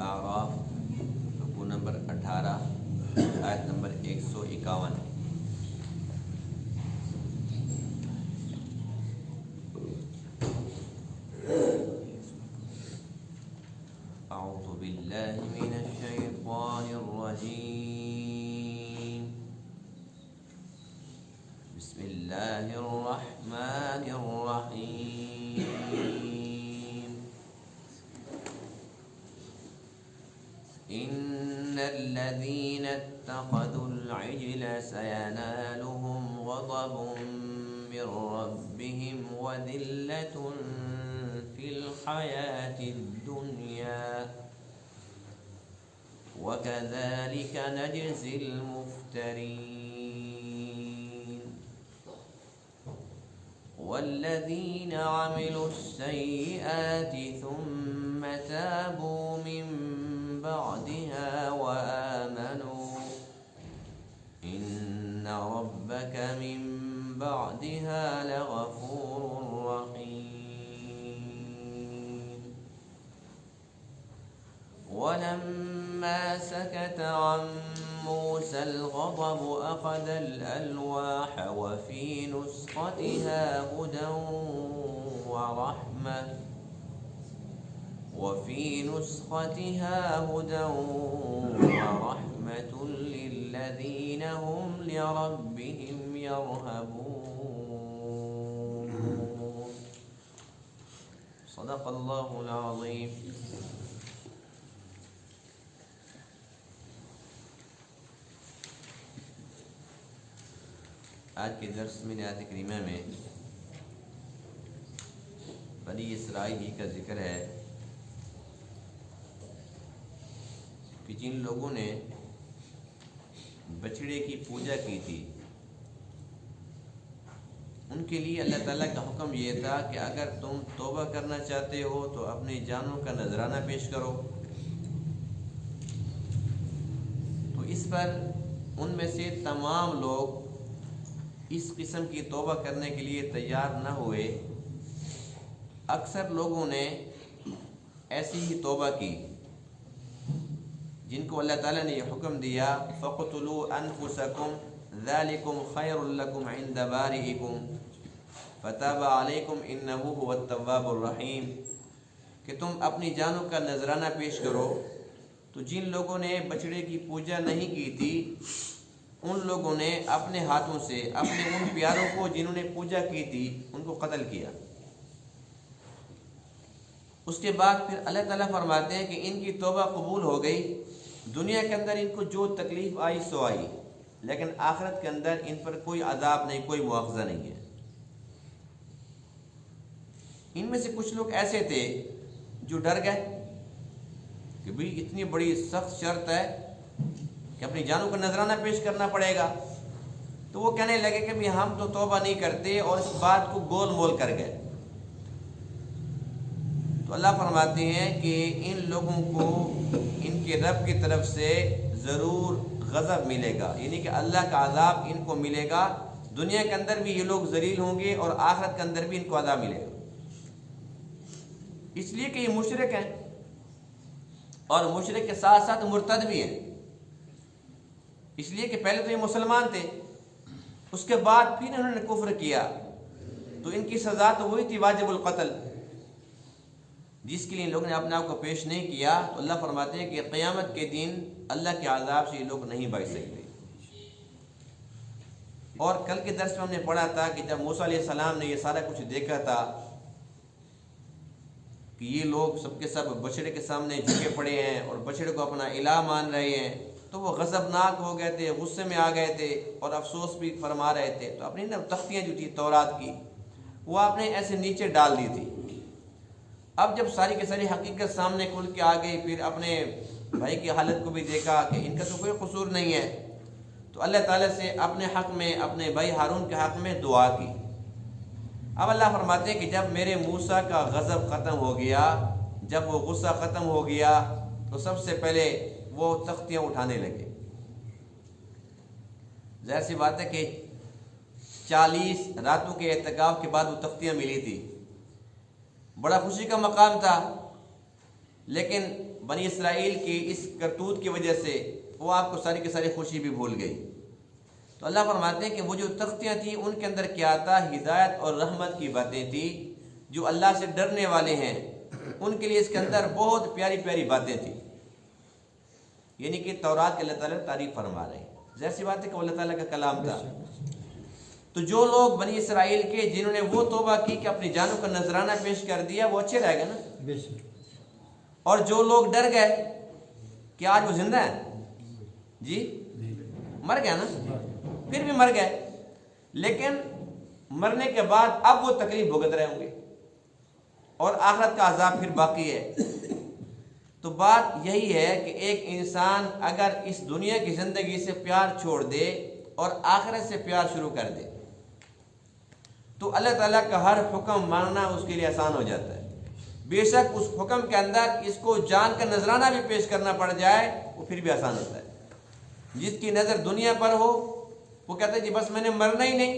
الاعراف رکوع نمبر 18 آیت نمبر 151۔ اعوذ باللہ من الشیطان الرجیم، بسم اللہ الرحمن الرحیم۔ ان الذین اتخذوا العجل سینالهم غضب من ربهم وذلة في الحياة الدنيا وكذلك نجزي المفترين۔ والذين عملوا السيئات ثم تابوا من بعدها وآمنوا إن ربك من بعدها لغفور رحيم۔ ولما سكت عن موسى الغضب أخذ الألواح وفي نسختها هدى ورحمة للذين هم لربهم يرهبون۔ صدق اللہ العظیم۔ آج کے درس میں آیت کریمہ میں بنی اسرائیل کا ذکر ہے کہ جن لوگوں نے بچڑے کی پوجا کی تھی ان کے لیے اللہ تعالیٰ کا حکم یہ تھا کہ اگر تم توبہ کرنا چاہتے ہو تو اپنی جانوں کا نذرانہ پیش کرو۔ تو اس پر ان میں سے تمام لوگ اس قسم کی توبہ کرنے کے لیے تیار نہ ہوئے۔ اکثر لوگوں نے ایسی ہی توبہ کی جن کو اللہ تعالیٰ نے یہ حکم دیا فَقْتُلُوا أَنفُسَكُمْ ذَلِكُمْ خَيْرٌ لَكُمْ عِنْدَ بَارِئِكُمْ فَتَابَ عَلَيْكُمْ إِنَّهُ هُوَ التَّوَّابُ الرَّحِيمُ، کہ تم اپنی جانوں کا نذرانہ پیش کرو۔ تو جن لوگوں نے بچڑے کی پوجا نہیں کی تھی ان لوگوں نے اپنے ہاتھوں سے اپنے ان پیاروں کو جنہوں نے پوجا کی تھی ان کو قتل کیا۔ اس کے بعد پھر اللہ تعالیٰ فرماتے ہیں کہ ان کی توبہ قبول ہو گئی، دنیا کے اندر ان کو جو تکلیف آئی سو آئی، لیکن آخرت کے اندر ان پر کوئی عذاب نہیں، کوئی مواخذہ نہیں ہے۔ ان میں سے کچھ لوگ ایسے تھے جو ڈر گئے کہ بھئی اتنی بڑی سخت شرط ہے کہ اپنی جانوں کا نذرانہ پیش کرنا پڑے گا، تو وہ کہنے لگے کہ ہم تو توبہ نہیں کرتے، اور اس بات کو گول مول کر گئے۔ تو اللہ فرماتے ہیں کہ ان لوگوں کو ان کے رب کی طرف سے ضرور غضب ملے گا، یعنی کہ اللہ کا عذاب ان کو ملے گا۔ دنیا کے اندر بھی یہ لوگ ذلیل ہوں گے اور آخرت کے اندر بھی ان کو عذاب ملے گا، اس لیے کہ یہ مشرک ہیں اور مشرک کے ساتھ ساتھ مرتد بھی ہیں۔ اس لیے کہ پہلے تو یہ مسلمان تھے، اس کے بعد پھر انہوں نے کفر کیا، تو ان کی سزا تو وہی تھی واجب القتل، جس کے لیے ان لوگوں نے اپنے آپ کو پیش نہیں کیا۔ تو اللہ فرماتے ہیں کہ قیامت کے دن اللہ کے عذاب سے یہ لوگ نہیں بچ سکتے۔ اور کل کے درس میں ہم نے پڑھا تھا کہ جب موسیٰ علیہ السلام نے یہ سارا کچھ دیکھا تھا کہ یہ لوگ سب کے سب بچڑے کے سامنے جھکے پڑے ہیں اور بچڑے کو اپنا الہ مان رہے ہیں، تو وہ غضبناک ہو گئے تھے، غصے میں آ گئے تھے اور افسوس بھی فرما رہے تھے۔ تو اپنی تختیاں جو تھی تورات کی وہ آپ نے ایسے نیچے ڈال دی تھی۔ اب جب ساری کی ساری حقیقت سامنے کھل کے آ گئی، پھر اپنے بھائی کی حالت کو بھی دیکھا کہ ان کا تو کوئی قصور نہیں ہے، تو اللہ تعالیٰ سے اپنے حق میں، اپنے بھائی ہارون کے حق میں دعا کی۔ اب اللہ فرماتے ہیں کہ جب میرے موسیٰ کا غضب ختم ہو گیا، جب وہ غصہ ختم ہو گیا، تو سب سے پہلے وہ تختیاں اٹھانے لگے۔ ظاہر سی بات ہے کہ 40 راتوں کے اعتکاف کے بعد وہ تختیاں ملی تھی، بڑا خوشی کا مقام تھا، لیکن بنی اسرائیل کی اس کرتوت کی وجہ سے وہ آپ کو ساری کی ساری خوشی بھی بھول گئی۔ تو اللہ فرماتے ہیں کہ وہ جو تختیاں تھیں ان کے اندر کیا تھا؟ ہدایت اور رحمت کی باتیں تھیں۔ جو اللہ سے ڈرنے والے ہیں ان کے لیے اس کے اندر بہت پیاری پیاری باتیں تھیں، یعنی کہ تورات کے اللہ تعالیٰ تعریف فرما رہے ہیں۔ ظاہر سی بات ہے کہ اللہ تعالیٰ کا کلام تھا۔ تو جو لوگ بنی اسرائیل کے جنہوں نے وہ توبہ کی کہ اپنی جانوں کا نذرانہ پیش کر دیا، وہ اچھے رہ گئے نا۔ اور جو لوگ ڈر گئے کہ آج وہ زندہ ہیں، جی مر گیا نا، پھر بھی مر گئے، لیکن مرنے کے بعد اب وہ تکلیف بھگت رہے ہوں گے اور آخرت کا عذاب پھر باقی ہے۔ تو بات یہی ہے کہ ایک انسان اگر اس دنیا کی زندگی سے پیار چھوڑ دے اور آخرت سے پیار شروع کر دے تو اللہ تعالیٰ کا ہر حکم ماننا اس کے لیے آسان ہو جاتا ہے۔ بے شک اس حکم کے اندر اس کو جان کا نذرانہ بھی پیش کرنا پڑ جائے وہ پھر بھی آسان ہوتا ہے۔ جس کی نظر دنیا پر ہو وہ کہتا ہے جی بس میں نے مرنا ہی نہیں،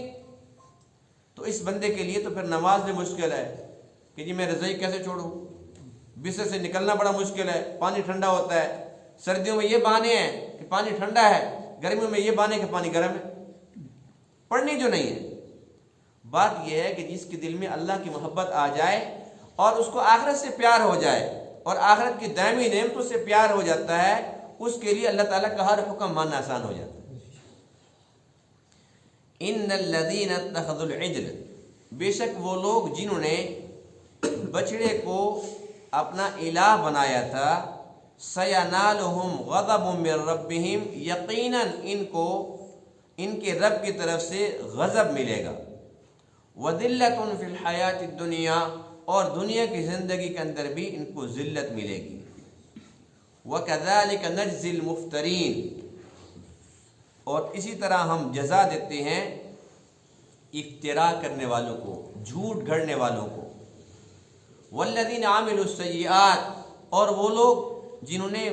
تو اس بندے کے لیے تو پھر نماز بھی مشکل ہے کہ جی میں رضائی کیسے چھوڑوں، بستر سے نکلنا بڑا مشکل ہے، پانی ٹھنڈا ہوتا ہے، سردیوں میں یہ بہانے ہیں کہ پانی ٹھنڈا ہے، گرمیوں میں یہ بہانے کہ پانی گرم ہے، پڑھنی جو نہیں ہے۔ بات یہ ہے کہ جس کے دل میں اللہ کی محبت آ جائے اور اس کو آخرت سے پیار ہو جائے اور آخرت کی دائمی نعمتوں سے پیار ہو جاتا ہے، اس کے لیے اللہ تعالیٰ کا ہر حکم ماننا آسان ہو جاتا ہے۔ ان الذین اتخذوا العجل، بے شک وہ لوگ جنہوں نے بچڑے کو اپنا الہ بنایا تھا، سینالہم غضب من ربہم، یقیناً ان کو ان کے رب کی طرف سے غضب ملے گا، وذلۃ فی الحیات الدنیا، اور دنیا کی زندگی کے اندر بھی ان کو ذلت ملے گی، وکذالک نجزی المفترین، اور اسی طرح ہم جزا دیتے ہیں افتراء کرنے والوں کو، جھوٹ گھڑنے والوں کو، والذین عملوا السیئات، اور وہ لوگ جنہوں نے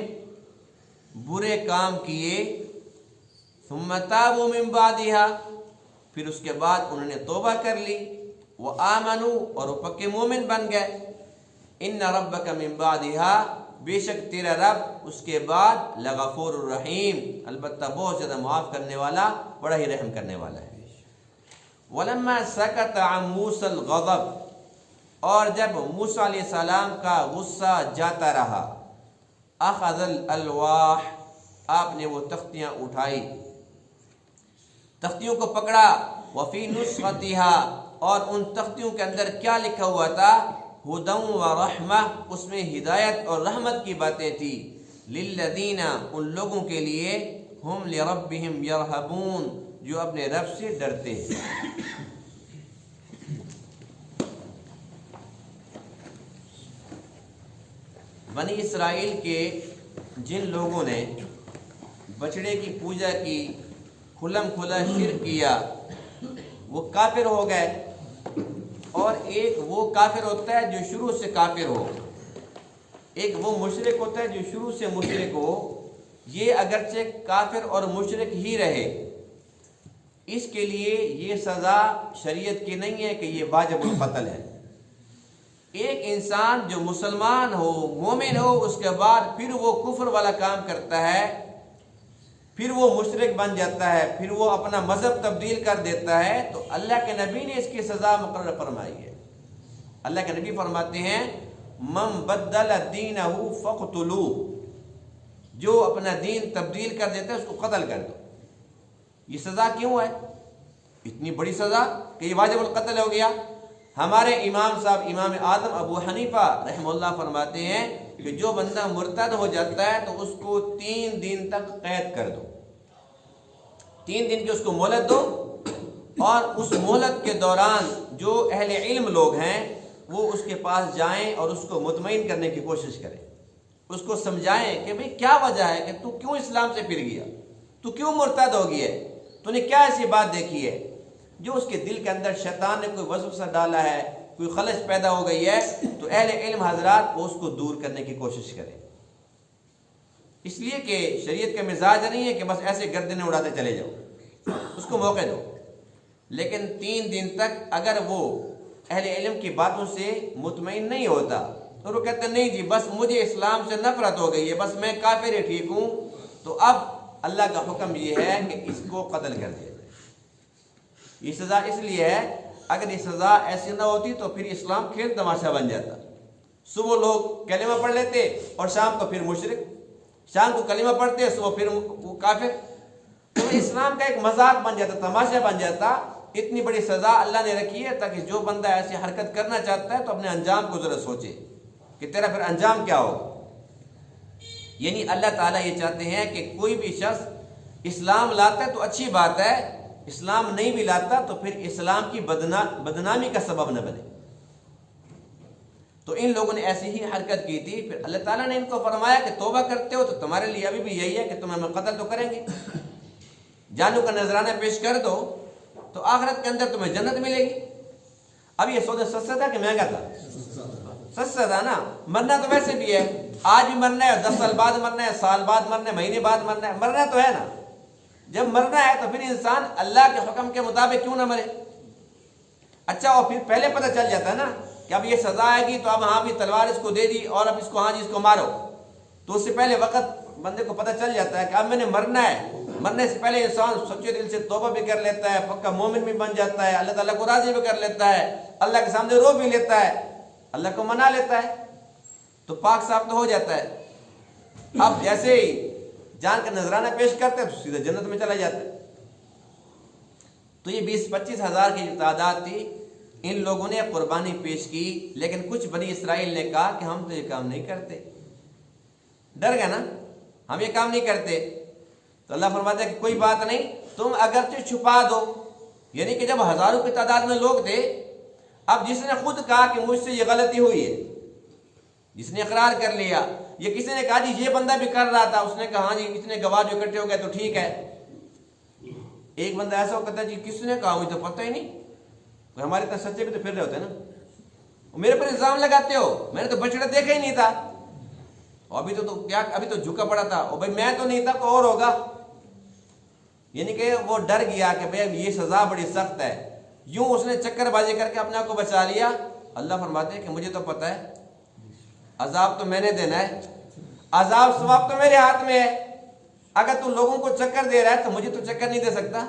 برے کام کیے، ثم تابوا من بعدها، پھر اس کے بعد انہوں نے توبہ کر لی، وآمنوا، اور وہ پکے مومن بن گئے، ان ربک من بعدها، بے شک تیرا رب اس کے بعد لغفور الرحیم، البتہ بہت زیادہ معاف کرنے والا، بڑا ہی رحم کرنے والا ہے۔ ولما سکت عن موسیٰ الغضب، اور جب موسیٰ علیہ السلام کا غصہ جاتا رہا، اخذ الالواح، آپ نے وہ تختیاں اٹھائی، تختیوں کو پکڑا، وفی نسختها، اور ان تختیوں کے اندر کیا لکھا ہوا تھا؟ ہدی و رحمہ، اس میں ہدایت اور رحمت کی باتیں تھی، للذین، ان لوگوں کے لیے، ہم لربہم یرہبون، جو اپنے رب سے ڈرتے ہیں۔ بنی اسرائیل کے جن لوگوں نے بچڑے کی پوجا کی، کھلم کھلا شرک کیا، وہ کافر ہو گئے۔ اور ایک وہ کافر ہوتا ہے جو شروع سے کافر ہو، ایک وہ مشرک ہوتا ہے جو شروع سے مشرک ہو۔ یہ اگرچہ کافر اور مشرک ہی رہے، اس کے لیے یہ سزا شریعت کی نہیں ہے کہ یہ واجب القتل ہے۔ ایک انسان جو مسلمان ہو، مومن ہو، اس کے بعد پھر وہ کفر والا کام کرتا ہے، پھر وہ مشرک بن جاتا ہے، پھر وہ اپنا مذہب تبدیل کر دیتا ہے، تو اللہ کے نبی نے اس کی سزا مقرر فرمائی ہے۔ اللہ کے نبی فرماتے ہیں من بدل دینہ فاقتلوہ، جو اپنا دین تبدیل کر دیتا ہے اس کو قتل کر دو۔ یہ سزا کیوں ہے؟ اتنی بڑی سزا کہ یہ واجب القتل ہو گیا۔ ہمارے امام صاحب امام اعظم ابو حنیفہ رحمہ اللہ فرماتے ہیں کہ جو بندہ مرتد ہو جاتا ہے تو اس کو 3 دن تک قید کر دو، 3 دن کی اس کو مہلت دو، اور اس مہلت کے دوران جو اہل علم لوگ ہیں وہ اس کے پاس جائیں اور اس کو مطمئن کرنے کی کوشش کریں، اس کو سمجھائیں کہ بھئی کیا وجہ ہے کہ تو کیوں اسلام سے پھر گیا، تو کیوں مرتد ہو گیا ہے، تو نے کیا ایسی بات دیکھی ہے جو اس کے دل کے اندر شیطان نے کوئی وسوسہ ڈالا ہے، کوئی خلش پیدا ہو گئی ہے، تو اہل علم حضرات وہ اس کو دور کرنے کی کوشش کریں۔ اس لیے کہ شریعت کا مزاج نہیں ہے کہ بس ایسے گردنیں اڑاتے چلے جاؤ، اس کو موقع دو، لیکن 3 دن تک اگر وہ اہل علم کی باتوں سے مطمئن نہیں ہوتا تو وہ کہتے ہیں نہیں جی بس مجھے اسلام سے نفرت ہو گئی ہے، بس میں کافر ہی ٹھیک ہوں، تو اب اللہ کا حکم یہ ہے کہ اس کو قتل کر دیا جائے۔ یہ سزا اس لیے ہے، اگر یہ سزا ایسی نہ ہوتی تو پھر اسلام کھیل تماشا بن جاتا۔ صبح لوگ کلمہ پڑھ لیتے اور شام کو پھر مشرک، شام کو کلمہ پڑھتے صبح پھر وہ کافر، تو اسلام کا ایک مذاق بن جاتا، تماشا بن جاتا۔ اتنی بڑی سزا اللہ نے رکھی ہے تاکہ جو بندہ ایسی حرکت کرنا چاہتا ہے تو اپنے انجام کو ذرا سوچے کہ تیرا پھر انجام کیا ہو۔ یعنی اللہ تعالیٰ یہ چاہتے ہیں کہ کوئی بھی شخص اسلام لاتا ہے تو اچھی بات ہے، اسلام نہیں بھی لاتا تو پھر اسلام کی بدنامی کا سبب نہ بنے۔ تو ان لوگوں نے ایسی ہی حرکت کی تھی، پھر اللہ تعالیٰ نے ان کو فرمایا کہ توبہ کرتے ہو تو تمہارے لیے ابھی بھی یہی ہے کہ تمہیں ہم قتل تو کریں گے، جانوں کا نذرانہ پیش کر دو تو آخرت کے اندر تمہیں جنت ملے گی۔ اب یہ سودا سستا تھا کہ مہنگا تھا؟ سستا تھا نا، مرنا تو ویسے بھی ہے، آج بھی مرنا ہے، 10 سال بعد مرنا ہے، سال بعد مرنا ہے، مہینے بعد مرنا ہے، مرنا تو ہے نا۔ جب مرنا ہے تو پھر انسان اللہ کے حکم کے مطابق کیوں نہ مرے؟ اچھا، اور پھر پہلے پتہ چل جاتا ہے نا کہ اب یہ سزا آئے گی تو اب ہاں بھی تلوار اس کو دے دی اور اب اس کو ہاں جی اس کو مارو، تو اس سے پہلے وقت بندے کو پتہ چل جاتا ہے کہ اب میں نے مرنا ہے۔ مرنے سے پہلے انسان سچے دل سے توبہ بھی کر لیتا ہے، پکا مومن بھی بن جاتا ہے، اللہ تعالیٰ کو راضی بھی کر لیتا ہے، اللہ کے سامنے رو بھی لیتا ہے، اللہ کو منا لیتا ہے، تو پاک صاف تو ہو جاتا ہے۔ اب جیسے ہی جان کا نذرانہ پیش کرتے ہیں تو سیدھا جنت میں چلا جاتا ہے۔ تو یہ 20-25 ہزار کی جو تعداد تھی، ان لوگوں نے قربانی پیش کی، لیکن کچھ بنی اسرائیل نے کہا کہ ہم تو یہ کام نہیں کرتے، ڈر گئے نا، ہم یہ کام نہیں کرتے۔ تو اللہ فرماتا ہے کہ کوئی بات نہیں، تم اگرچہ چھپا دو، یعنی کہ جب ہزاروں کی تعداد میں لوگ تھے، اب جس نے خود کہا کہ مجھ سے یہ غلطی ہوئی ہے، جس نے اقرار کر لیا، یہ کسی نے کہا جی یہ بندہ بھی کر رہا تھا، اس نے کہا ہاں جی اتنے گواہ جو اکٹھے ہو گئے تو ٹھیک ہے۔ ایک بندہ ایسا ہو کہتا ہے جی کس نے کہا، مجھے تو پتہ ہی نہیں، ہمارے اتنا سچے بھی تو پھر رہے ہوتے ہیں نا، میرے پر الزام لگاتے ہو، میں نے تو بچڑا دیکھا ہی نہیں تھا، ابھی تو کیا ابھی تو جھکا پڑا تھا، اور بھائی میں تو نہیں تھا، کوئی اور ہوگا۔ یعنی کہ وہ ڈر گیا کہ بھائی یہ سزا بڑی سخت ہے، یوں اس نے چکر بازی کر کے اپنے آپ کو بچا لیا۔ اللہ فرماتے ہیں کہ مجھے تو پتہ ہے عذاب تو میں نے دینا ہے، عذاب ثواب تو میرے ہاتھ میں ہے، اگر تو لوگوں کو چکر دے رہا ہے تو مجھے تو چکر نہیں دے سکتا۔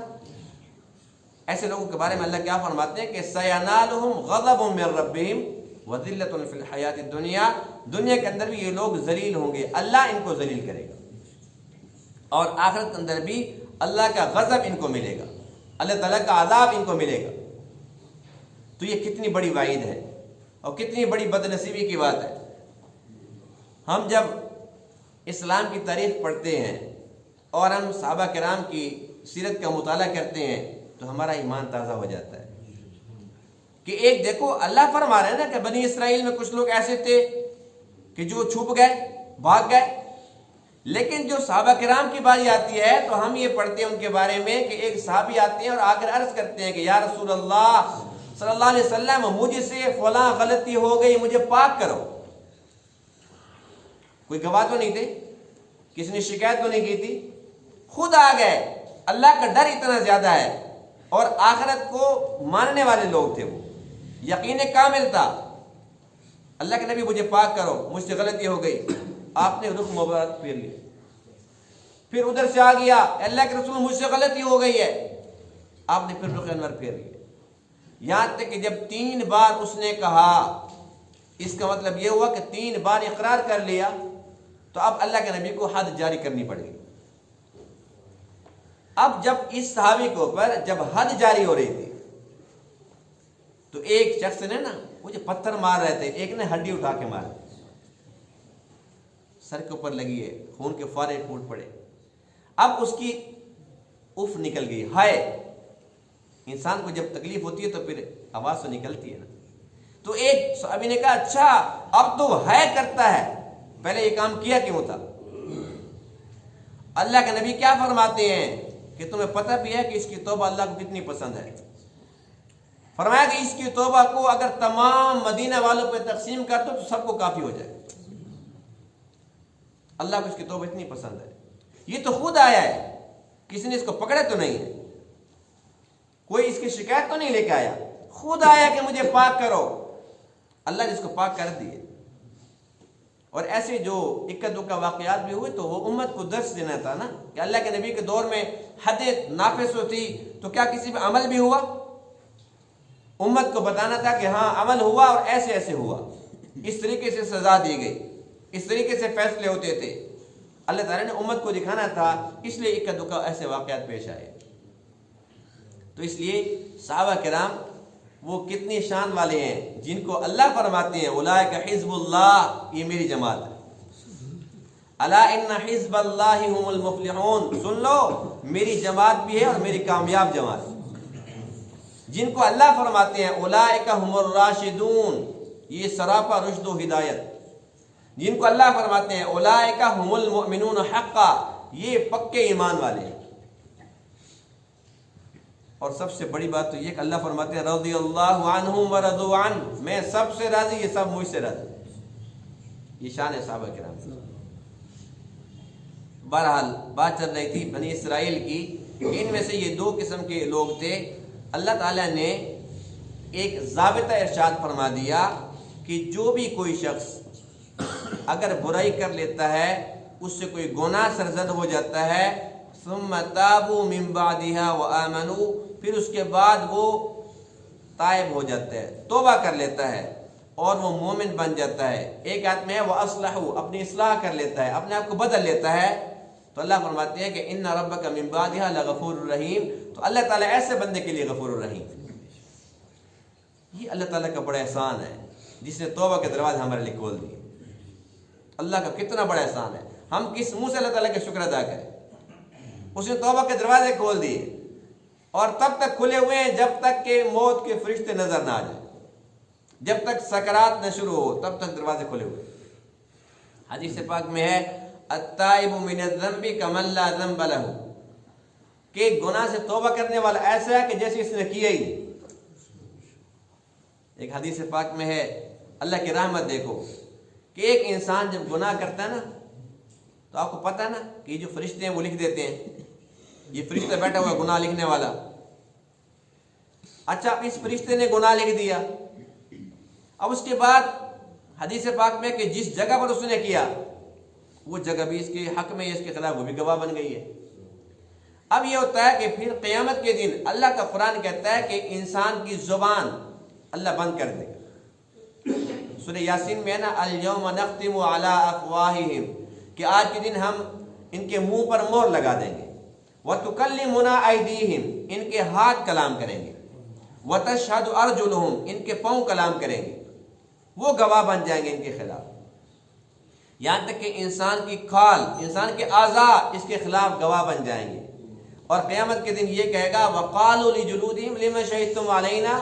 ایسے لوگوں کے بارے میں اللہ کیا فرماتے ہیں کہ سَيَنَالُهُمْ غَضَبٌ مِّن رَّبِّهِمْ وَذِلَّةٌ فِي الْحَيَاةِ الدُّنْيَا، دنیا کے اندر بھی یہ لوگ ذلیل ہوں گے، اللہ ان کو ذلیل کرے گا، اور آخرت کے اندر بھی اللہ کا غضب ان کو ملے گا، اللہ تعالیٰ کا عذاب ان کو ملے گا۔ تو یہ کتنی بڑی وعید ہے اور کتنی بڑی بد نصیبی کی بات ہے۔ ہم جب اسلام کی تاریخ پڑھتے ہیں اور ہم صحابہ کرام کی سیرت کا مطالعہ کرتے ہیں تو ہمارا ایمان تازہ ہو جاتا ہے کہ ایک دیکھو اللہ فرما رہے ہیں نا کہ بنی اسرائیل میں کچھ لوگ ایسے تھے کہ جو چھپ گئے، بھاگ گئے، لیکن جو صحابہ کرام کی باری آتی ہے تو ہم یہ پڑھتے ہیں ان کے بارے میں کہ ایک صحابی آتے ہیں اور آ کر عرض کرتے ہیں کہ یا رسول اللہ صلی اللہ علیہ وسلم مجھ سے فلاں غلطی ہو گئی، مجھے پاک کرو۔ کوئی گواہ تو نہیں تھے، کسی نے شکایت تو نہیں کی تھی، خود آ گئے۔ اللہ کا ڈر اتنا زیادہ ہے اور آخرت کو ماننے والے لوگ تھے، وہ یقین کامل تھا۔ اللہ کے نبی مجھے پاک کرو، مجھ سے غلطی ہو گئی، آپ نے رخ مبارک پھیر لیا، پھر ادھر سے آ گیا اللہ کے رسول مجھ سے غلطی ہو گئی ہے، آپ نے پھر رخ انور پھیر لیا، یہاں تک کہ جب 3 بار اس نے کہا، اس کا مطلب یہ ہوا کہ 3 بار اقرار کر لیا، تو اب اللہ کے نبی کو حد جاری کرنی پڑ گئی۔ اب جب اس صحابی کے اوپر جب حد جاری ہو رہی تھی تو ایک شخص نے نا وہ جو پتھر مار رہے تھے، ایک نے ہڈی اٹھا کے مارا، سر کے اوپر لگی ہے، خون کے فوارے پھوٹ پڑے۔ اب اس کی اف نکل گئی، ہائے، انسان کو جب تکلیف ہوتی ہے تو پھر آواز تو نکلتی ہے نا۔ تو ایک صحابی نے کہا اچھا اب تو ہے کرتا ہے، پہلے یہ کام کیا کیوں تھا؟ اللہ کے نبی کیا فرماتے ہیں کہ تمہیں پتہ بھی ہے کہ اس کی توبہ اللہ کو کتنی پسند ہے۔ فرمایا کہ اس کی توبہ کو اگر تمام مدینہ والوں پہ تقسیم کر دو تو سب کو کافی ہو جائے، اللہ کو اس کی توبہ اتنی پسند ہے۔ یہ تو خود آیا ہے، کسی نے اس کو پکڑے تو نہیں ہے، کوئی اس کی شکایت تو نہیں لے کے آیا، خود آیا کہ مجھے پاک کرو، اللہ نے اس کو پاک کر دیے۔ اور ایسے جو اکا دکا واقعات بھی ہوئے تو وہ امت کو درس دینا تھا نا کہ اللہ کے نبی کے دور میں حد نافذ تھی تو کیا کسی پہ عمل بھی ہوا؟ امت کو بتانا تھا کہ ہاں عمل ہوا اور ایسے ایسے ہوا، اس طریقے سے سزا دی گئی، اس طریقے سے فیصلے ہوتے تھے۔ اللہ تعالیٰ نے امت کو دکھانا تھا، اس لیے اکا دکا ایسے واقعات پیش آئے۔ تو اس لیے صحابہ کرام وہ کتنی شان والے ہیں جن کو اللہ فرماتے ہیں اولئک حزب اللہ، یہ میری جماعت ہے۔ الا ان حزب اللہ هم المفلحون، سن لو میری جماعت بھی ہے اور میری کامیاب جماعت ہے۔ جن کو اللہ فرماتے ہیں اولئک هم الراشدون، یہ سراپا رشد و ہدایت۔ جن کو اللہ فرماتے ہیں اولئک هم المؤمنون حقا، یہ پکے ایمان والے ہیں۔ اور سب سے بڑی بات تو یہ کہ اللہ فرماتے ہیں رضی اللہ عنہم ورضوا عنہ، میں سب سے راضی، یہ سب مجھ سے راضی۔ یہ شان ہے صحابہ کرام۔ بہرحال بات چل رہی تھی بنی اسرائیل کی، ان میں سے یہ دو قسم کے لوگ تھے۔ اللہ تعالیٰ نے ایک ضابطہ ارشاد فرما دیا کہ جو بھی کوئی شخص اگر برائی کر لیتا ہے، اس سے کوئی گناہ سرزد ہو جاتا ہے، ثم تابوا من بعدها وآمنوا، پھر اس کے بعد وہ تائب ہو جاتا ہے، توبہ کر لیتا ہے اور وہ مومن بن جاتا ہے۔ ایک آدمی ہے وہ اصلحوا، اپنی اصلاح کر لیتا ہے، اپنے آپ کو بدل لیتا ہے، تو اللہ فرماتے ہیں کہ ان ربک من بعدها لغفور الرحیم، تو اللہ تعالیٰ ایسے بندے کے لیے غفور الرحیم۔ یہ اللہ تعالیٰ کا بڑا احسان ہے جس نے توبہ کے دروازے ہمارے لیے کھول دیے۔ اللہ کا کتنا بڑا احسان ہے، ہم کس منہ سے اللہ تعالیٰ کا شکر ادا کریں۔ اس نے توبہ کے دروازے کھول دیے اور تب تک کھلے ہوئے ہیں جب تک کہ موت کے فرشتے نظر نہ آ جائیں، جب تک سکرات نہ شروع ہو تب تک دروازے کھلے ہوئے۔ حدیث پاک میں ہے التائب من الذنب کمن لا ذنب له، کہ گناہ سے توبہ کرنے والا ایسا ہے کہ جیسے اس نے کیا ہی نہیں۔ ایک حدیث پاک میں ہے، اللہ کی رحمت دیکھو کہ ایک انسان جب گناہ کرتا ہے نا تو آپ کو پتہ نا کہ جو فرشتے ہیں وہ لکھ دیتے ہیں، یہ فرشتہ بیٹھا ہوا ہے گناہ لکھنے والا۔ اچھا اس فرشتے نے گناہ لکھ دیا، اب اس کے بعد حدیث پاک میں کہ جس جگہ پر اس نے کیا وہ جگہ بھی اس کے حق میں، اس کے خلاف وہ بھی گواہ بن گئی ہے۔ اب یہ ہوتا ہے کہ پھر قیامت کے دن اللہ کا قرآن کہتا ہے کہ انسان کی زبان اللہ بند کر دے گا۔ سورہ یاسین میں ہے نا الیوم نختم علی افواہہم، کہ آج کے دن ہم ان کے منہ پر مہر لگا دیں گے، وَتُكَلِّمُنَا أَيْدِيهِمْ، ان کے ہاتھ کلام کریں گے، وَتَشْهَدُ أَرْجُلُهُمْ، ان کے پاؤں کلام کریں گے، وہ گواہ بن جائیں گے ان کے خلاف۔ یہاں تک کہ انسان کی کھال، انسان کے اعضاء اس کے خلاف گواہ بن جائیں گے، اور قیامت کے دن یہ کہے گا وَقَالُوا لِجُلُودِهِمْ لِمَ شَهِدتُّمْ عَلَيْنَا،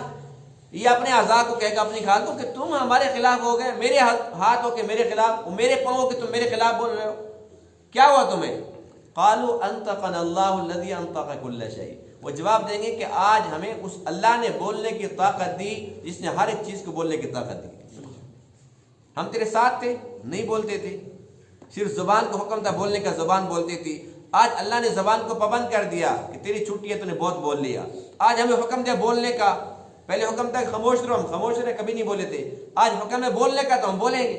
یہ اپنے اعضاء کو کہے گا، اپنی کھال کو، کہ تم ہمارے خلاف ہو گئے، میرے ہاتھ ہو کے میرے خلاف، میرے پاؤں ہو کے تم میرے خلاف بول رہے ہو، کیا ہوا تمہیں؟ قالوا انطقنا اللہ الذی انطق کل شیء، وہ جواب دیں گے کہ آج ہمیں اس اللہ نے بولنے کی طاقت دی جس نے ہر ایک چیز کو بولنے کی طاقت دی۔ ہم تیرے ساتھ تھے، نہیں بولتے تھے، صرف زبان کو حکم تھا بولنے کا، زبان بولتی تھی، آج اللہ نے زبان کو پابند کر دیا کہ تیری چھٹی ہے، تو نے بہت بول لیا۔ آج ہمیں حکم دیا بولنے کا، پہلے حکم تھا خاموش رہو، ہم خاموش رہے، کبھی نہیں بولے تھے، آج حکم ہے بولنے کا تو ہم بولیں گے۔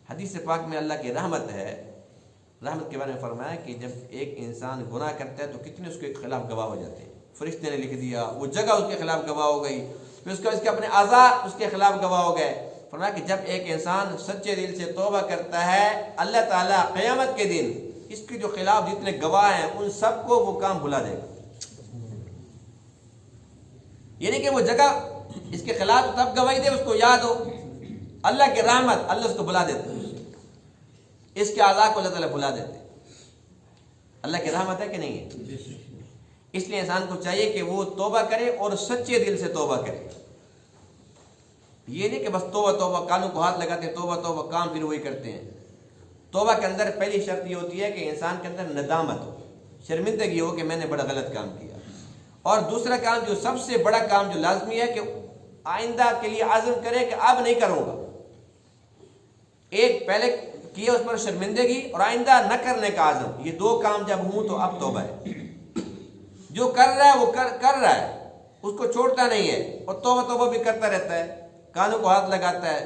حدیث پاک میں اللہ کی رحمت ہے، رحمت کے بارے میں فرمایا کہ جب ایک انسان گناہ کرتا ہے تو کتنے اس کے خلاف گواہ ہو جاتے ہیں، فرشتے نے لکھ دیا، وہ جگہ اس کے خلاف گواہ ہو گئی، پھر اس کے اپنے اعضاء اس کے خلاف گواہ ہو گئے۔ فرمایا کہ جب ایک انسان سچے دل سے توبہ کرتا ہے، اللہ تعالیٰ قیامت کے دن اس کے جو خلاف جتنے گواہ ہیں ان سب کو وہ کام بھلا دے گا، یعنی کہ وہ جگہ اس کے خلاف تب گواہی دے، اس کو یاد ہو، اللہ کی رحمت، اللہ اس کو بلا دیتے، اس کے اعضاء کو اللہ تعالیٰ بلا دیتے۔ اللہ کی رحمت ہے کہ نہیں ہے؟ اس لیے انسان کو چاہیے کہ وہ توبہ کرے اور سچے دل سے توبہ کرے، یہ نہیں کہ بس توبہ توبہ کانوں کو ہاتھ لگاتے ہیں، توبہ توبہ کام پھر وہی کرتے ہیں۔ توبہ کے اندر پہلی شرط یہ ہوتی ہے کہ انسان کے اندر ندامت ہو، شرمندگی ہو کہ میں نے بڑا غلط کام کیا، اور دوسرا کام جو سب سے بڑا کام جو لازمی ہے کہ آئندہ کے لیے عزم کرے کہ اب نہیں کروں گا۔ ایک پہلے کیا اس پر شرمندگی اور آئندہ نہ کرنے کا عزم، یہ دو کام جب ہوں تو اب توبہ ہے۔ جو کر رہا ہے وہ کر رہا ہے، اس کو چھوڑتا نہیں ہے، اور توبہ توبہ بھی کرتا رہتا ہے، کانوں کو ہاتھ لگاتا ہے،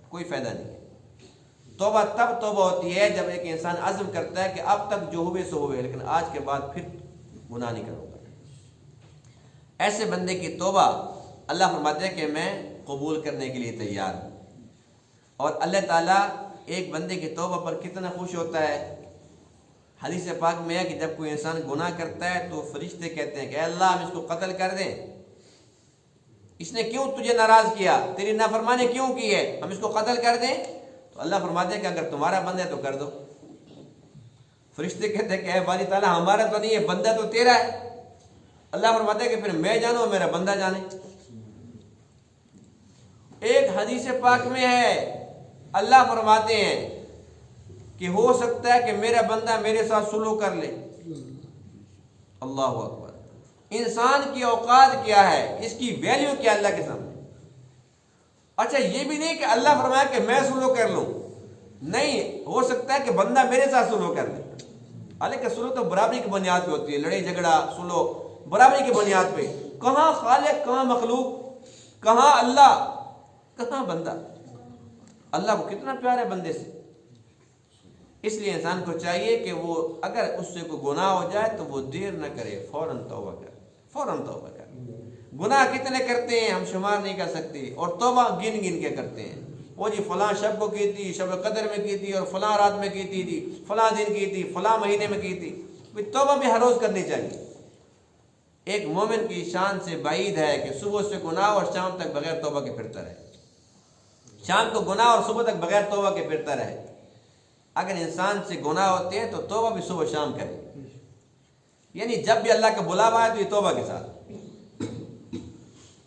کوئی فائدہ نہیں ہے۔ توبہ تب توبہ ہوتی ہے جب ایک انسان عزم کرتا ہے کہ اب تک جو ہوئے سو ہوئے، لیکن آج کے بعد پھر گناہ نہیں کروں گا۔ ایسے بندے کی توبہ اللہ فرماتے ہیں کہ میں قبول کرنے کے لیے تیار ہوں۔ اور اللہ تعالیٰ ایک بندے کی توبہ پر کتنا خوش ہوتا ہے۔ حدیث پاک میں ہے کہ جب کوئی انسان گناہ کرتا ہے تو فرشتے کہتے ہیں کہ اے اللہ ہم اس کو قتل کر دیں، اس نے کیوں تجھے ناراض کیا، تیری نافرمانی کیوں کی ہے، ہم اس کو قتل کر دیں؟ تو اللہ فرماتے ہیں کہ اگر تمہارا بندہ ہے تو کر دو۔ فرشتے کہتے ہیں کہ اے باری تعالیٰ ہمارا تو نہیں ہے، بندہ تو تیرا ہے۔ اللہ فرماتے ہیں کہ پھر میں جانوں میرا بندہ جانے۔ ایک حدیث پاک میں ہے اللہ فرماتے ہیں کہ ہو سکتا ہے کہ میرا بندہ میرے ساتھ سلوک کر لے۔ اللہ اکبر۔ انسان کی اوقات کیا ہے، اس کی ویلیو کیا اللہ کے سامنے۔ اچھا یہ بھی نہیں کہ اللہ فرمایا کہ میں سلوک کر لوں، نہیں، ہو سکتا ہے کہ بندہ میرے ساتھ سلوک کر لے۔ حالانکہ سلوک تو برابری کی بنیاد پہ ہوتی ہے، لڑائی جھگڑا سلوک برابری کی بنیاد پہ۔ کہاں خالق، کہاں مخلوق، کہاں اللہ، کہاں بندہ۔ اللہ کو کتنا پیار ہے بندے سے۔ اس لیے انسان کو چاہیے کہ وہ اگر اس سے کوئی گناہ ہو جائے تو وہ دیر نہ کرے، فوراً توبہ کرے، فوراً توبہ کرے۔ گناہ کتنے کرتے ہیں ہم شمار نہیں کر سکتے، اور توبہ گن گن کے کرتے ہیں۔ وہ جی فلاں شب کو کی تھی، شب قدر میں کی تھی، اور فلاں رات میں کی تھی، فلاں دن کی تھی، فلاں مہینے میں کی تھی۔ توبہ بھی ہر روز کرنی چاہیے۔ ایک مومن کی شان سے بعید ہے کہ صبح سے گناہ اور شام تک بغیر توبہ کے پھرتا رہے، شام کو گناہ اور صبح تک بغیر توبہ کے پھرتا رہے۔ اگر انسان سے گناہ ہوتے ہیں تو توبہ بھی صبح شام کرے، یعنی جب بھی اللہ کا بلاوا ہے تو یہ توبہ کے ساتھ۔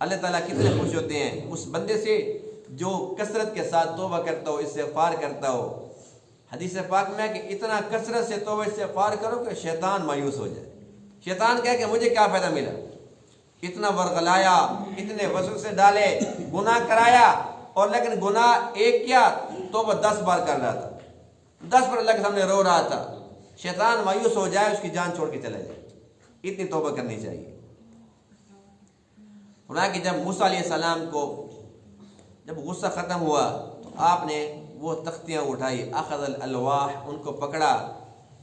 اللہ تعالیٰ کتنے خوش ہوتے ہیں اس بندے سے جو کثرت کے ساتھ توبہ کرتا ہو، استغفار کرتا ہو۔ حدیث پاک میں ہے کہ اتنا کثرت سے توبہ استغفار کرو کہ شیطان مایوس ہو جائے۔ شیطان کہے کہ مجھے کیا فائدہ ملا، اتنا ورغلایا، اتنے وسوسے ڈالے، گناہ کرایا، اور لیکن گناہ ایک کیا توبہ 10 بار کر رہا تھا، 10 بار اللہ کے سامنے رو رہا تھا۔ شیطان مایوس ہو جائے، اس کی جان چھوڑ کے چلا جائے۔ اتنی توبہ کرنی چاہیے۔ کہ جب موسیٰ علیہ السلام کو جب غصہ ختم ہوا تو آپ نے وہ تختیاں اٹھائی، اخذ الالواح، ان کو پکڑا۔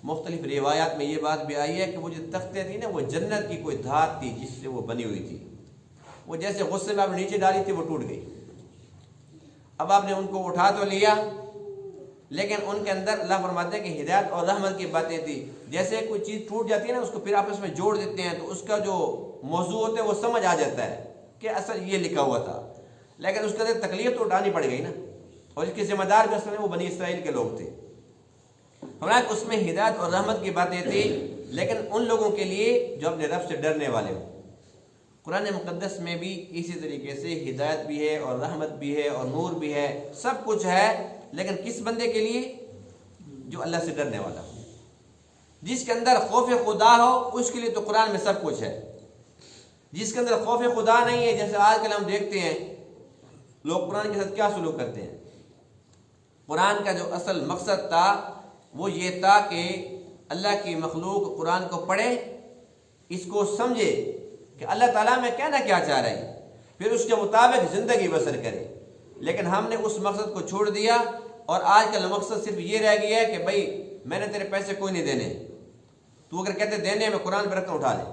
مختلف روایات میں یہ بات بھی آئی ہے کہ وہ جو تختیں تھیں نا وہ جنت کی کوئی دھات تھی جس سے وہ بنی ہوئی تھی، وہ جیسے غصے میں آپ نے نیچے ڈالی تھی وہ ٹوٹ گئی۔ اب آپ نے ان کو اٹھا تو لیا، لیکن ان کے اندر اللہ فرماتے ہیں کہ ہدایت اور رحمت کی باتیں تھی۔ جیسے کوئی چیز ٹوٹ جاتی ہے نا، اس کو پھر آپس میں جوڑ دیتے ہیں تو اس کا جو موضوع ہوتا ہے وہ سمجھ آ جاتا ہے کہ اصل یہ لکھا ہوا تھا، لیکن اس کے اندر تکلیف تو اٹھانی پڑ گئی نا، اور اس کے ذمہ دار بھی اصل میں وہ بنی اسرائیل کے لوگ تھے۔ حالانکہ اس میں ہدایت اور رحمت کی باتیں تھی، لیکن ان لوگوں کے لیے جو اپنے رب سے ڈرنے والے ہوں۔ قرآن مقدس میں بھی اسی طریقے سے ہدایت بھی ہے اور رحمت بھی ہے اور نور بھی ہے، سب کچھ ہے، لیکن کس بندے کے لیے؟ جو اللہ سے ڈرنے والا ہو، جس کے اندر خوف خدا ہو، اس کے لیے تو قرآن میں سب کچھ ہے۔ جس کے اندر خوف خدا نہیں ہے، جیسے آج کل ہم دیکھتے ہیں لوگ قرآن کے ساتھ کیا سلوک کرتے ہیں۔ قرآن کا جو اصل مقصد تھا وہ یہ تھا کہ اللہ کی مخلوق قرآن کو پڑھے، اس کو سمجھے کہ اللہ تعالیٰ میں کہنا کیا چاہ رہے ہیں، پھر اس کے مطابق زندگی بسر کرے۔ لیکن ہم نے اس مقصد کو چھوڑ دیا، اور آج کل مقصد صرف یہ رہ گیا ہے کہ بھائی میں نے تیرے پیسے کوئی نہیں دینے، تو اگر کہتے دینے میں قرآن پہ رکھتا ہوں اٹھا لے۔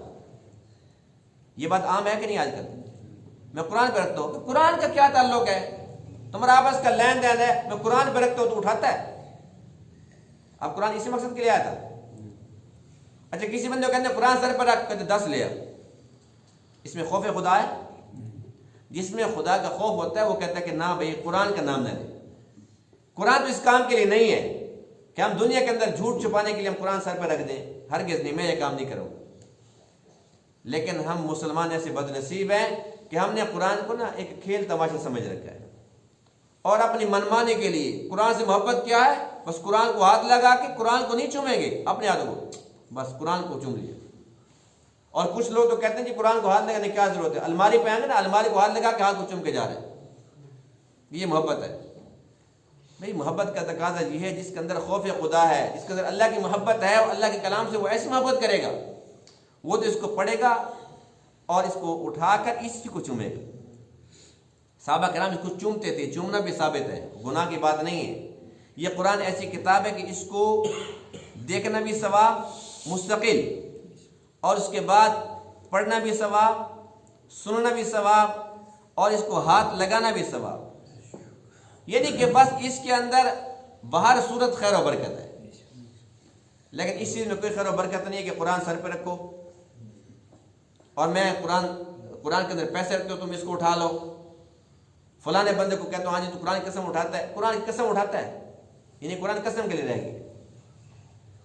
یہ بات عام ہے کہ نہیں آج کل؟ میں قرآن پہ رکھتا ہوں، کہ قرآن کا کیا تعلق ہے، تمہارا آپس کا لین دین ہے، میں قرآن پہ رکھتا ہوں تو اٹھاتا ہے۔ اب قرآن اسی مقصد کے لیے آیا تھا۔ اچھا کسی بندے کو کہتے ہیں قرآن سر پر رکھ، کہتے 10 لے آ، اس میں خوف خدا ہے؟ جس میں خدا کا خوف ہوتا ہے وہ کہتا ہے کہ نہ بھائی قرآن کا نام نہ لے۔ قرآن تو اس کام کے لیے نہیں ہے کہ ہم دنیا کے اندر جھوٹ چھپانے کے لیے ہم قرآن سر پر رکھ دیں، ہرگز نہیں، میں یہ کام نہیں کروں۔ لیکن ہم مسلمان ایسے بد نصیب ہیں کہ ہم نے قرآن کو نا ایک کھیل تماشا سمجھ رکھا ہے، اور اپنی منمانی کے لیے قرآن سے محبت کیا ہے، بس قرآن کو ہاتھ لگا کے قرآن کو نہیں چومیں گے، اپنے ہاتھ کو بس قرآن کو چوم لیا۔ اور کچھ لوگ تو کہتے ہیں جی قرآن کو ہاتھ لگانے کی کیا ضرورت ہے، الماری پہ آئیں گے نا، الماری کو ہاتھ لگا کے ہاتھ کو چوم کے جا رہے ہیں، یہ محبت ہے؟ بھئی محبت کا تقاضا یہ ہے جس کے اندر خوف خدا ہے، جس کے اندر اللہ کی محبت ہے، اور اللہ کے کلام سے وہ ایسی محبت کرے گا، وہ تو اس کو پڑھے گا اور اس کو اٹھا کر اسی کو چومے گا۔ صحابہ کرام اس کو چومتے تھے، چومنا بھی ثابت ہے، گناہ کی بات نہیں ہے۔ یہ قرآن ایسی کتاب ہے کہ اس کو دیکھنا بھی ثواب مستقل، اور اس کے بعد پڑھنا بھی ثواب، سننا بھی ثواب، اور اس کو ہاتھ لگانا بھی ثواب۔ یعنی کہ بس اس کے اندر باہر صورت خیر و برکت ہے، لیکن اس چیز میں کوئی خیر و برکت نہیں ہے کہ قرآن سر پہ رکھو اور میں قرآن کے اندر پیسے رکھتے ہو تم اس کو اٹھا لو، فلاں بندے کو کہتا ہوں ہاں جی تو قرآن کی قسم اٹھاتا ہے، قرآن کی قسم اٹھاتا ہے، یعنی قرآن قسم کے لیے رہے گی،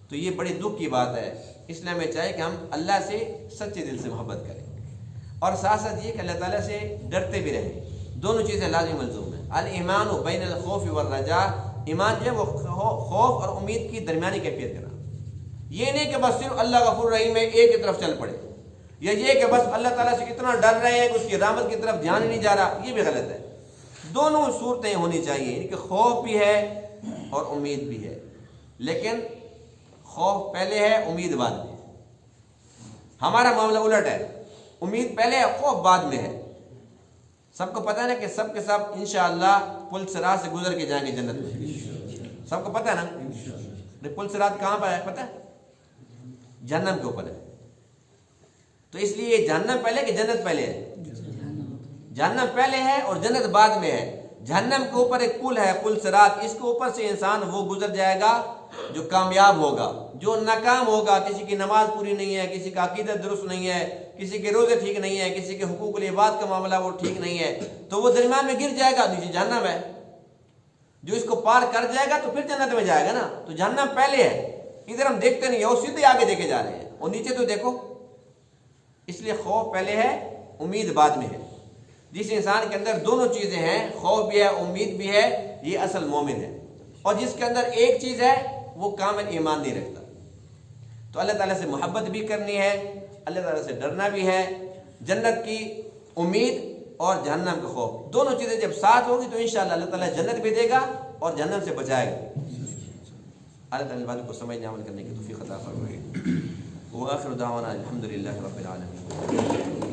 تو یہ بڑی دکھ کی بات ہے۔ اس لیے ہمیں چاہیے کہ ہم اللہ سے سچے دل سے محبت کریں، اور ساتھ ساتھ یہ کہ اللہ تعالیٰ سے ڈرتے بھی رہیں۔ دونوں چیزیں لازم ملزوم ہیں۔ الایمان بین الخوف والرجاء، ایمان جو ہے وہ خوف اور امید کی درمیانی کیفیت کرنا، یہ نہیں کہ بس صرف اللہ غفور رحیم ہے ایک کی طرف چل پڑے، یا یہ کہ بس اللہ تعالیٰ سے اتنا ڈر رہے ہیں کہ اس کی رحمت کی طرف دھیان ہی نہیں جا رہا، یہ بھی غلط ہے۔ دونوں صورتیں ہونی چاہیے، یعنی کہ خوف بھی ہے اور امید بھی ہے، لیکن خوف پہلے ہے امید بعد میں۔ ہمارا معاملہ الٹ ہے، امید پہلے ہے خوف بعد میں ہے۔ سب کو پتہ ہے نا کہ سب کے سب انشاءاللہ پل صراط سے گزر کے جائیں گے جنت میں، سب کو پتہ ہے نا؟ پل صراط کہاں پر ہے پتہ ہے؟ جہنم کے اوپر ہے۔ تو اس لیے جہنم پہلے کہ جنت پہلے ہے؟ جہنم پہلے ہے اور جنت بعد میں ہے۔ جہنم کے اوپر ایک پل ہے، پل صراط، اس کے اوپر سے انسان وہ گزر جائے گا جو کامیاب ہوگا۔ جو ناکام ہوگا، کسی کی نماز پوری نہیں ہے، کسی کا عقیدت درست نہیں ہے، کسی کے روزے ٹھیک نہیں ہے، کسی کے حقوق العباد کا معاملہ وہ ٹھیک نہیں ہے، تو وہ درمیان میں گر جائے گا، نیچے جہنم ہے۔ جو اس کو پار کر جائے گا تو پھر جنت میں جائے گا نا۔ تو جہنم پہلے ہے، ادھر ہم دیکھتے نہیں ہیں، وہ سیدھے آگے دیکھے جا رہے ہیں، اور نیچے تو دیکھو۔ اس لیے خوف پہلے ہے، امید بعد میں ہے۔ جس انسان کے اندر دونوں چیزیں ہیں، خوف بھی ہے امید بھی ہے، یہ اصل مومن ہے۔ اور جس کے اندر ایک چیز ہے وہ کامل ایمان نہیں رکھتا۔ تو اللہ تعالیٰ سے محبت بھی کرنی ہے، اللہ تعالیٰ سے ڈرنا بھی ہے، جنت کی امید اور جہنم کا خوف، دونوں چیزیں جب ساتھ ہوگی تو انشاءاللہ اللہ تعالیٰ جنت بھی دے گا اور جہنم سے بچائے گا۔ اللہ تعالیٰ بات کو سمجھنے عمل کرنے کی توفیق عطا فرمائے۔ وآخر دعوانا الحمدللہ رب العالمین۔